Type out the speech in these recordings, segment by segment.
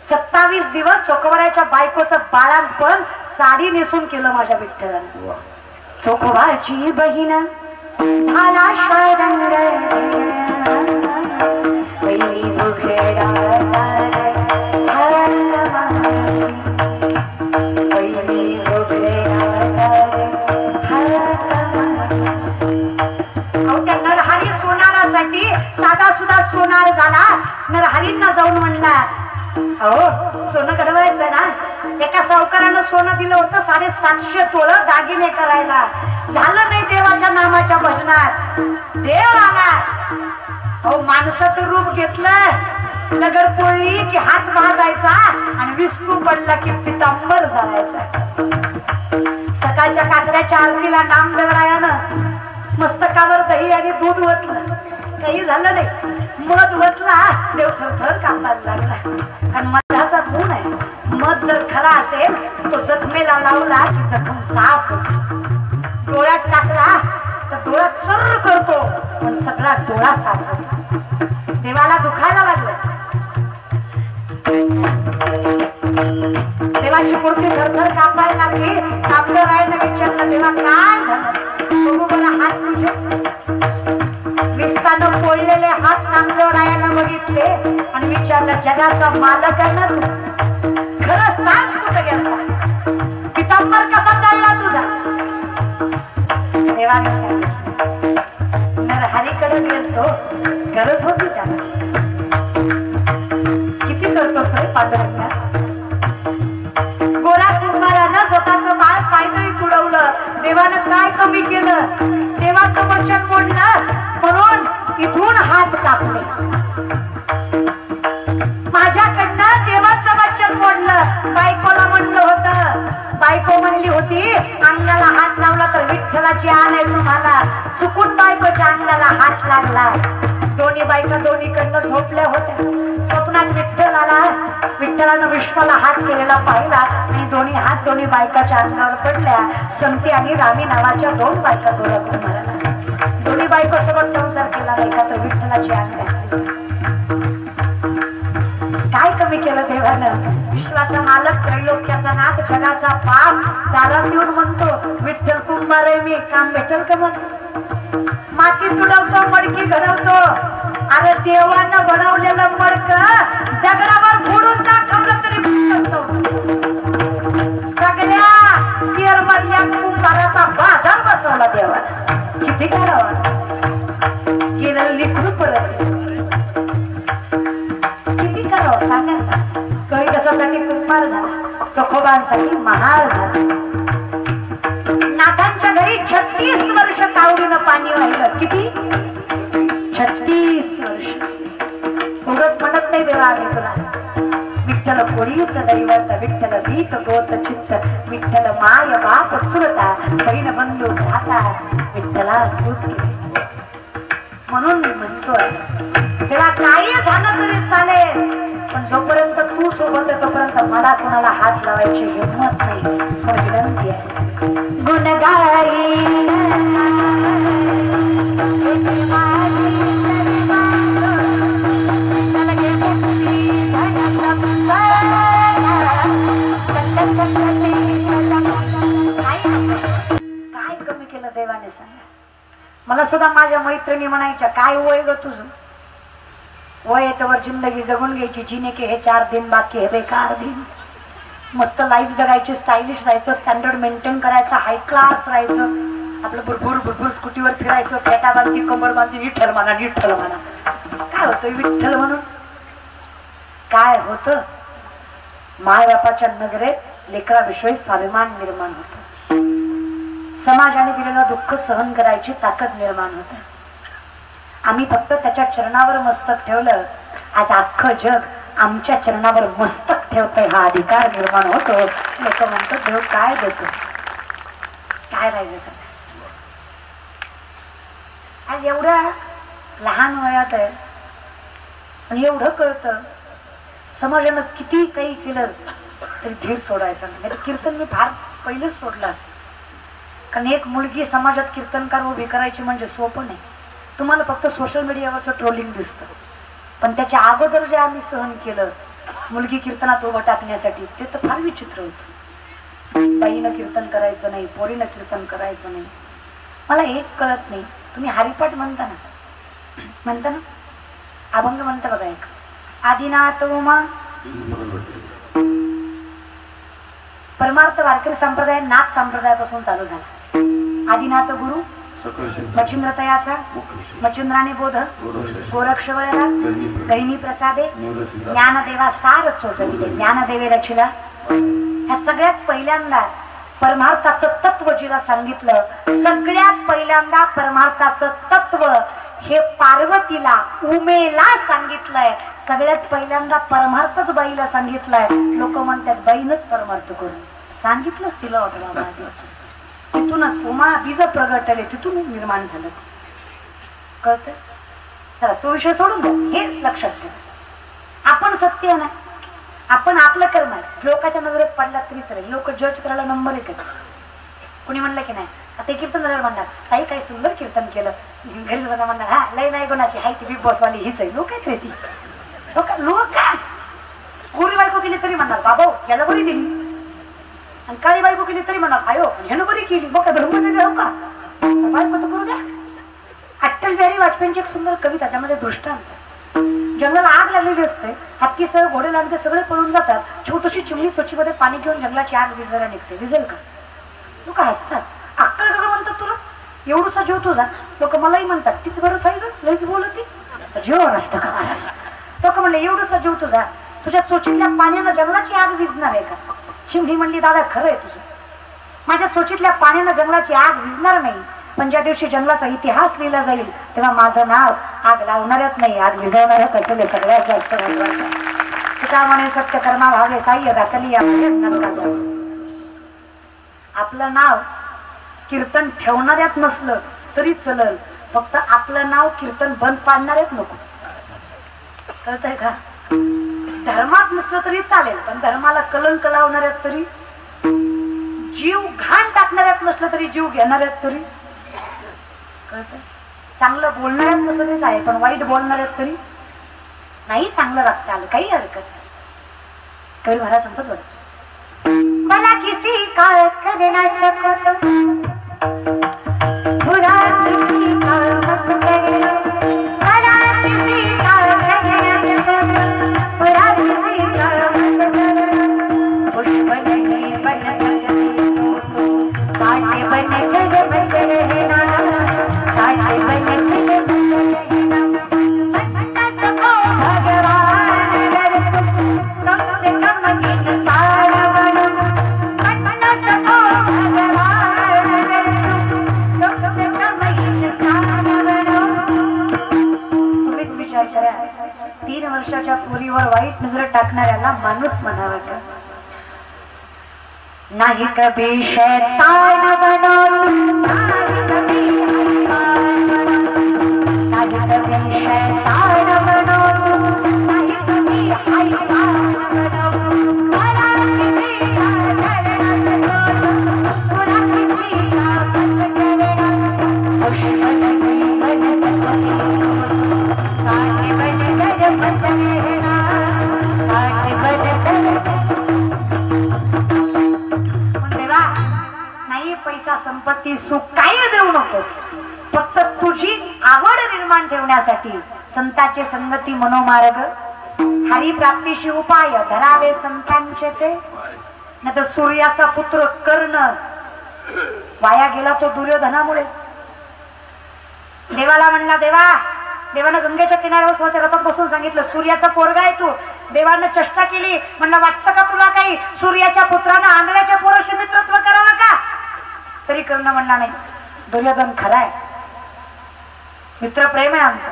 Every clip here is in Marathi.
27 दिवस चोखोबाराच्या बायकोचं बाळांपण साडी नेसून केलं माझ्या विठ्ठलाने. चोखोबाची बहीण झाला शारंग पहिली उघडा साधा सुद्धा सोनार झाला. नरहरींना जाऊन म्हणला, अहो सोनं घडवायचं ना. एका सावकारानं सोनं दिलं होतं 750 तोळं दागिने करायला. झालं नाही देवाच्या नामाच्या भजनात. देव आला, अहो माणसाचं रूप घेतलं. लगड पोळी की हात भाजायचा आणि विस्तू पडला की पितांबर जायचा. सकाळच्या काकड्याच्या आरतीला नामदेवरायानं मस्तकावर दही आणि दूध ओतलं. काही झालं नाही. मध ओतला, देव थरथर कापायला लागला. कारण मधाचा गुण आहे. मध जर खरा असेल तो जखमेला लावला की जखम साफ होतो. डोळ्यात टाकला तर डोळा चर्र करतो पण सगळा डोळा साफ होतो. देवाला दुखायला लागलं. देवाची मूर्ती थरथर कापायला लागली. नामदेवरायाने विचारलं, देवा काय झालं? बघू बरं हात तुझे. विस्तानं पोळलेले हात नामदेवरायानं बघितले आणि विचारलं, जगाचा मालक आहे ना तू, खरं सांग कुठं गेला? पितांबर कसा चालला तुझा? देवानं सांगितलं, नरहरीकडे गेलतो, गरज होती त्याला. किती करतोस रे पांडुरंगा? गोरा कुंभारानं स्वतःचं बाळ पायदळी तुडवलं. देवानं काय कमी केलं? देवाचं वचन मोडलं म्हणून इथून हात कापले. माझ्याकडनं देवाचं वचन मोडलं. बायकोला म्हणलं होतं, बायको म्हणली होती अंगाला हात लावला तर विठ्ठलाची आण आहे तुम्हाला. चुकून बायकोच्या अंगाला हात लागला. दोन्ही बायका दोन्हीकडनं झोपल्या होत्या. स्वप्नात विठ्ठल आला. विठ्ठलानं विश्वाला हात केलेला पाहिला आणि दोन्ही हात दोन्ही बायकाच्या अंगावर पडल्या. संती आणि रामी नावाच्या 2 बायका गोरा कुंभाराला. दोन्ही बायको सोबत संसार केला नाही का तर विठ्ठलाची आण घातली. काय कमी केलं देवानं? विश्वाचा मालक, त्रैलोक्याचा नाथ, जगाचा बाप दारात येऊन म्हणतो, विठ्ठल कुंभार आहे मी, काम भेटेल का? मग माती तुडवतो, मडकी घडवतो. अरे देवानं बनवलेलं मडक दगडावर फोडून दाखवलं तरी फुटतो. सगळ्या तेर मधल्या कुंभाराचा बाजार बसवला देवानं. किती करावं? गेलं लिखून परत किती करावं सांगा ना. कळी कशासाठी कुंभार झाला? चोखोबांसाठी महार झाला. नाथांच्या घरी 36 वर्ष कावडीनं पाणी वाहिलं. किती? 36 वर्ष. उगाच म्हणत नाही देवा आम्ही तुला. विठ्ठल कोळीच दैवत, विठ्ठल भीत गोत चित्त, विठ्ठल माय बाप चुलता, बहीण बंधू भ्राता, विठ्ठला तूच केली. म्हणून मी म्हणतोय तेव्हा काही झालं तरी चालेल पण जोपर्यंत तू सोबत आहे तोपर्यंत मला कोणाला हात लावायची हिंमत नाही. पण विनंती आहे, गुणगाई काय कमी केलं देवाने सांगा? मला सुद्धा माझ्या मैत्रिणी म्हणायच्या, काय वय ग तुझं? वय येतवर जिंदगी जगून घ्यायची, जीने के हे 4 दिन बाकी है बेकार दिन. मस्त लाईफ जगायची, स्टायलिश राहायचं, स्टँडर्ड मेंटेन करायचं, हाय क्लास राहायचं, आपलं भरपूर भरपूर स्कूटीवर फिरायचं, फेटा बांधली, कमर बांधली, विठ्ठल म्हणा विठ्ठल म्हणा. काय होतं विठ्ठल म्हणून? काय होतं? माय बापाच्या नजरेत लेकराविषयी स्वाभिमान निर्माण होतं. समाजाने दिलेलं दुःख सहन करायची ताकद निर्माण होते. आम्ही फक्त त्याच्या चरणावर मस्तक ठेवलं, आज अख्खं जग आमच्या चरणावर मस्तक ठेवतंय हा अधिकार निर्माण होतो. लोक म्हणतात देव काय देतो? काय राहिलं सगळं? आज एवढ्या लहान वयात आहे आणि एवढं कळतं. समाजानं किती काही केलं तरी धीर सोडायचा नाही. कीर्तन मी फार पहिलेच सोडलं असतं. कारण एक मुलगी समाजात कीर्तनकार उभी करायची म्हणजे सोपं नाही. तुम्हाला फक्त सोशल मीडियावरचं ट्रोलिंग दिसतं पण त्याच्या अगोदर जे आम्ही सहन केलं मुलगी कीर्तनात उभं टाकण्यासाठी. ते तर फार विचित्र होतं. बाईनं कीर्तन करायचं नाही, पोरीनं कीर्तन करायचं नाही. मला एक कळत नाही, तुम्ही हरिपाठ म्हणता ना, अभंग म्हणता बघा एक, आदिनाथ उमा. परमार्थ वारकरी संप्रदाय नाथ संप्रदायापासून चालू झाला. आदिनाथ गुरु मच्छिंद्रतयाचा, मच्छिंद्राने बोध, गोरक्षवळला, गहिनी प्रसादे, ज्ञानदेवा सार चोचविले, ज्ञानदेवे रचिला. ह्या सगळ्यात पहिल्यांदा परमार्थाचं तत्व जिला सांगितलं, सगळ्यात पहिल्यांदा परमार्थाचं तत्व हे पार्वतीला उमेला सांगितलंय. सगळ्यात पहिल्यांदा परमार्थच बाईला सांगितलंय. लोक म्हणतात बाईनच परमार्थ करू, सांगितलंच तिला वाटलं. तिथूनच उमा बीज प्रगटले, तिथून निर्माण झालं. कळत? चला तो विषय सोडून द्या, हे लक्षात ठेवा. आपण सत्य नाही, आपण आपलं कर्म आहे. लोकांच्या नजरेत पडला तरी चालेल, लोक जज करायला नंबर एक. कुणी म्हणलं की नाही, आता कीर्तन झाल्यावर म्हणणार ताई काही सुंदर कीर्तन केलं, घरी जाताना म्हणणार हा लय नाही कोणाची, हाय ती बिग बॉस वाली हीच आहे. लोक काय ती लोक गोरी बायको केली तरी म्हणणार बाबा याला बरी दिली, आणि काळी बायको केली तरी म्हणणार आयो ह्यानं बरी केली. मग काय ब्रह्मचर्य हो का? बायको तर करू द्या. अटल बिहारी वाजपेयींची एक सुंदर कविता, ज्यामध्ये दृष्टांत, जंगलाला आग लागलेली असते, हत्तीसह घोडे लांडगे सगळे पळून जातात, छोटीशी चिमणी चोचीमध्ये पाणी घेऊन जंगलाची आग विझवायला निघते. विझेल का? लोक हसतात. अक्कल का म्हणतात तुला, एवढूसा जीव तुझा. लोक मलाही म्हणतात तीच बरंच आहे ग, लईच बोलती, जीवावर असतं का महाराज. लोक म्हणले एवढूसा जीव तुझा, तुझ्या चोचीतल्या पाण्यानं जंगलाची आग विझणार आहे का? चिमणी म्हणली दादा खरं आहे तुझं, माझ्या चोचीतल्या पाण्यानं जंगलाची आग विझणार नाही, पण ज्या दिवशी जंगलाचा इतिहास लिहिला जाईल तेव्हा माझं नाव आग लावणाऱ्यात नाही, आग विझवणाऱ्यात असेल. सगळ्यात जास्त तुका म्हणे सत्य कर्मा भावे साह्य घातली. आपलं नाव कीर्तन ठेवणाऱ्यात नसलं तरी चलल, फक्त आपलं नाव कीर्तन बंद पाडणाऱ्यात नको. कळतंय का? धर्मात नसलं तरी चालेल, पण धर्माला कलंक लावणाऱ्यात तरी, जीव घाण टाकणाऱ्यात नसलं तरी जीव घेणाऱ्यात तरी. कळतंय? चांगलं बोलणाऱ्यात नसलं तरीच आहे, पण वाईट बोलणाऱ्यात तरी नाही. चांगलं राखता आलं काही हरकत. कवी महाराज सांगतात बघ, मला किसी का करना सकत बुरा किसी का मत करना, मला किसी का करना सकत बुरा किसी का मत करना, पुष्प नहीं बन सकती तो कांटे बन कर मत रहना, कांटे बन कर मत रहना. बनना सको भगवान अगर तुम कम से कम इंसान बनो, बनना सको भगवान अगर तुम कम से कम इंसान बनो. तुम्हीच विचार करा, 3 वर्षाच्या पोरीवर वाईट नजर टाकणाऱ्याला माणूस म्हणावं का? नाही कभी शैतान बनो तुम, नाही कभी शैतान बनो तुम, नहीं कभी हैवान बनो. भला किसी का करना सको बुरा किसी का मत करना, पुष्प नहीं बन सकती कांटे बन कर मत रहना, कांटे बन कर. देवा नाही पैसा संपत्ती सुख काही देऊ नकोस, फक्त तुझी आवड निर्माण ठेवण्यासाठी संतांचे संगती मनोमार्ग, हरिप्राप्तीशी उपाय धरावे संतांचे ते. नाही तर सूर्याचा पुत्र कर्ण वाया गेला तो दुर्योधनामुळेच. देवाला म्हणला देवानं गंगेच्या किनाऱ्यावर स्वतः रथात बसून सांगितलं सूर्याचा पोरगा आहे तू. देवानं चेष्टा केली, म्हणलं वाटतं का तुला काही सूर्याच्या पुत्रानं आंधळ्याच्या पोराशी मित्रत्व करावं का? तरी कर्ण म्हणला नाही, दुर्योधन खरा आहे, मित्र प्रेम आहे आमचं,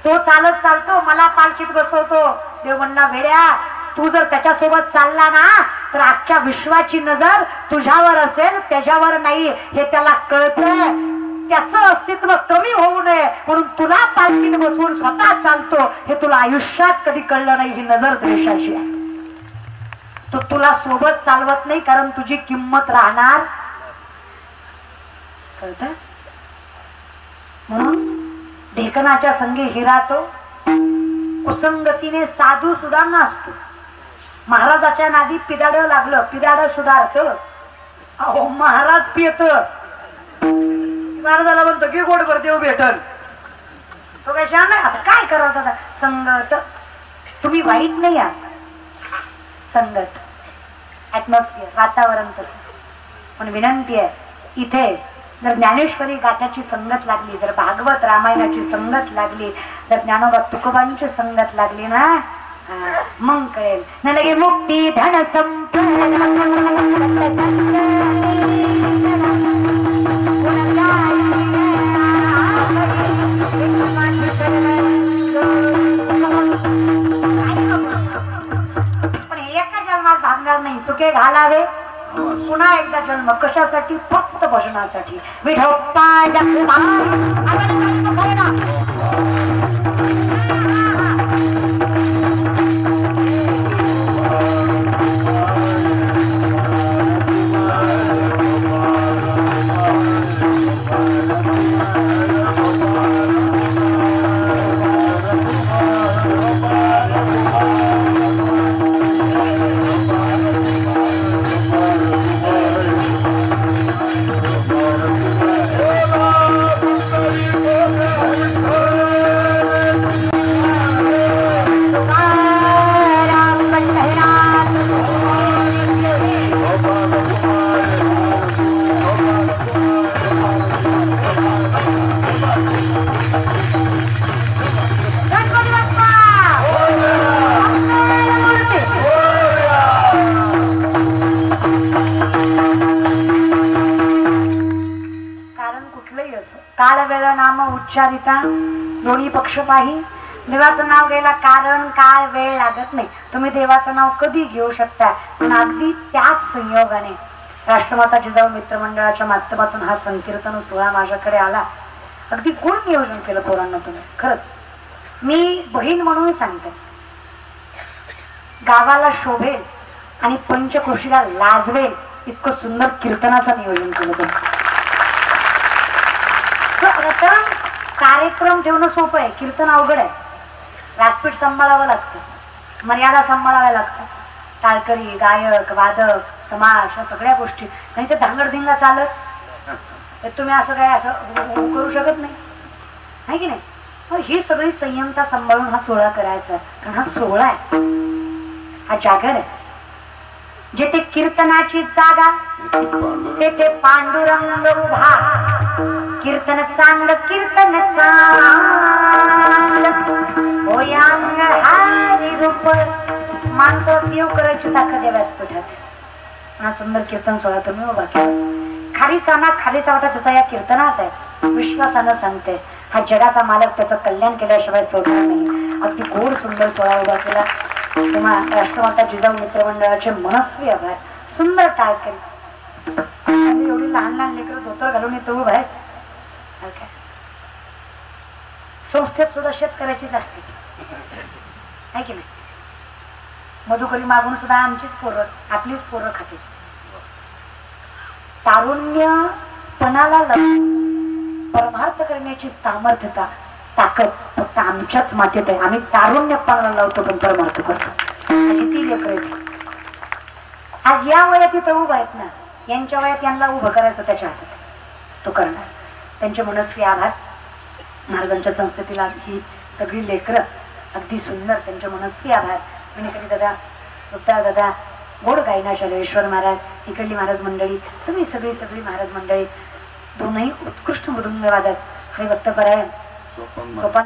तो चालत चालतो मला पालखीत बसवतो. देव म्हणला वेड्या, तू जर त्याच्यासोबत चालला ना तर अख्ख्या विश्वाची नजर तुझ्यावर असेल, त्याच्यावर नाही हे त्याला कळतंय. त्याचं अस्तित्व कमी होऊ नये म्हणून तुला पालखीत बसवून स्वतः चालतो, हे तुला आयुष्यात कधी कळलं नाही. ही नजर द्वेषाची आहे. तो तुला सोबत चालवत नाही कारण तुझी किंमत राहणार. कळतं? म्हणून ढेकणाच्या संगे हिरा तो कुसंगतीने साधू सुद्धा नसतो. महाराजाच्या नादी पिदाड लागलं, पिदाड सुधारत. अहो महाराज पियत, महाराजाला म्हणतो की गोडभर देव भेटल. तो काय छान नाही. आता काय करावं दादा, संगत. तुम्ही वाईट नाही आहात, संगत ऍटमॉस्फिअर वातावरण तसं. पण विनंती आहे, इथे जर ज्ञानेश्वरी गाथ्याची संगत लागली, जर भागवत रामायणाची संगत लागली, जर ज्ञानोबा तुकोबांची संगत लागली ना, मग कळेल न लगे मुक्ती धन पण एका जन्मात भागणार नाही. सुखे घालावे पुन्हा एकदा जन्म. कशासाठी? फक्त भजनासाठी. विठोप्पा काळ वेळ नाम उच्चारिता दोन्ही पक्ष पाही. देवाचं नाव घ्यायला कारण काळ वेळ लागत नाही. तुम्ही देवाचं नाव कधी घेऊ शकता, पण अगदी त्याच संयोगाने राष्ट्रमाता जिजाऊ मित्रमंडळाच्या माध्यमातून हा संकीर्तन सोहळा माझ्याकडे आला. अगदी कोण नियोजन केलं पोरांना तुम्ही. खरंच मी बहीण म्हणून सांगते, गावाला शोभेल आणि पंचक्रोशीला लाजवेल इतकं सुंदर कीर्तनाचं नियोजन केलं तुम्ही. कार्यक्रम ठेवणं सोपं आहे, कीर्तन अवघड आहे. व्यासपीठ सांभाळावं लागतं, मर्यादा सांभाळाव्या लागतात. टाळकरी, गायक, वादक, समाज, या सगळ्या गोष्टी. आणि ते धांगडधिंगा चालत तुम्ही असं काय असं करू शकत नाही, आहे की नाही. पण ही सगळी संयमता सांभाळून हा सोहळा करायचा. कारण हा सोहळा आहे, हा जागर आहे. जिथे कीर्तनाची जागा तेथे पांडुरंग उभा. कीर्तन चांगलं, कीर्तन चांगलं होयांग हारी रूप. माणसं देव करायची ताकद आहे व्यासपीठात. हा सुंदर कीर्तन सोहळा तुम्ही उभा केला. खालीचा ना खालीचा वाटा जसा या कीर्तनात आहे. विश्वासानं सांगते, हा जगाचा मालक त्याचं कल्याण केल्याशिवाय सोडणार नाही. अगदी गोड सुंदर सोहळा उभा केला. तेव्हा राष्ट्रमाता जिजाऊ मित्रमंडळाचे मनस्वी आभार. सुंदर टाळकरी. एवढी लहान लहान लेकरं धोतर घालून इथं उभं आहेत. संस्थेत सुद्धा शेतकऱ्याचीच असते, आहे की नाही. मधुकरी मागून सुद्धा आमचीच पोरं, आपलीच पोरं खाते. तारुण्यपणाला परमार्थ करण्याची सामर्थ्यता, ताकद फक्त आमच्याच मातीत आहे. आम्ही तारुण्यपणाला लावतो पण परमार्थ करतो. अशी ती लेकरं आहेत. आज या वयात इथं उभं आहेत ना, यांच्या वयात यांना उभं करायचं त्याच्या हातात, तो करणार. त्यांचे मनस्वी आभार. महाराजांच्या संस्थेतील ही सगळी लेकरं अगदी सुंदर, त्यांचे मनस्वी आभार. मिनिकरी दादा, सुद्धा दादा, गोड गायनाच्या ईश्वर महाराज, इकडली महाराज मंडळी, सगळी सगळी सगळी महाराज मंडळी, दोनही उत्कृष्ट मृदुंग वादक, हरिभक्त परायण,